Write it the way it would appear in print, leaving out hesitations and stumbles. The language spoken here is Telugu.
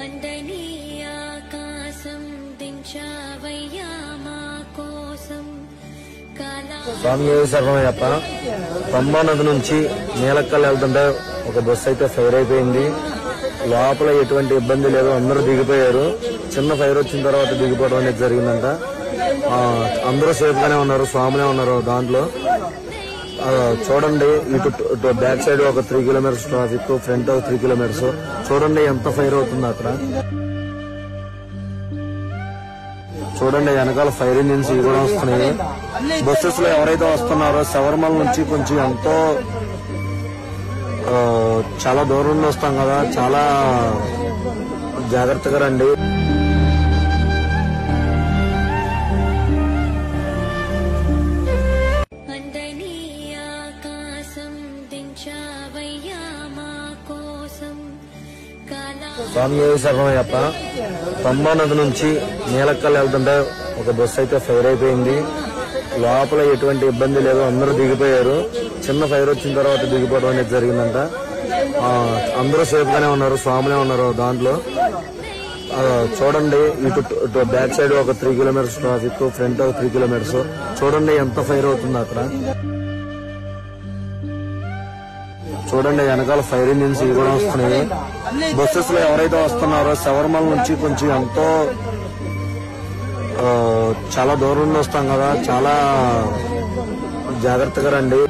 అందని ఆకాశం దించావయ్యా మా కోసం. స్వామి శరణయ్యప్ప. పంబా నది నుంచి నీలక్కల్ వెళ్తుంటే ఒక బస్సు అయితే ఫైర్ అయిపోయింది. లోపల ఎటువంటి ఇబ్బంది లేదు, అందరూ దిగిపోయారు. చిన్న ఫైర్ వచ్చిన తర్వాత దిగిపోవడం అనేది జరిగిందంట. అందరూ సేఫ్ గానే ఉన్నారు, స్వామినే ఉన్నారు దాంట్లో. చూడండి, ఇటు బ్యాక్ సైడ్ ఒక 3 కిలోమీటర్స్ ట్రాఫిక్, ఫ్రంట్ 3 కిలోమీటర్స్. చూడండి ఎంత ఫైర్ అవుతుంది అక్కడ. చూడండి వెనకాల ఫైర్ ఇంజిన్స్ ఇవి కూడా వస్తున్నాయి. బస్సెస్ లో ఎవరైతే వస్తున్నారో శబరిమల నుంచి కొంచెం ఎంతో చాలా దూరం నుండి వస్తాం కదా, చాలా జాగ్రత్తగా రండి. స్వామి శరణయ్యప్ప. పంబా నది నుంచి నీలక్కల్ వెళ్తుంటే ఒక బస్సు అయితే ఫైర్ అయిపోయింది. లోపల ఎటువంటి ఇబ్బంది లేదు, అందరూ దిగిపోయారు. చిన్న ఫైర్ వచ్చిన తర్వాత దిగిపోవడం అనేది జరిగిందంట. అందరూ సేఫ్ గానే ఉన్నారు, స్వామినే ఉన్నారు దాంట్లో. చూడండి, ఇటు బ్యాక్ సైడ్ ఒక 3 కిలోమీటర్స్ ట్రాఫిక్, ఫ్రంట్ 3 కిలోమీటర్స్. చూడండి ఎంత ఫైర్ అవుతుంది అక్కడ. చూడండి వెనకాల ఫైర్ ఇంజిన్స్ ఇవి కూడా వస్తున్నాయి. బస్సెస్ లో ఎవరైతే వస్తున్నారో శబరిమల నుంచి కొంచెం ఎంతో చాలా దూరం నుండి వస్తాం కదా, చాలా జాగ్రత్తగా రండి.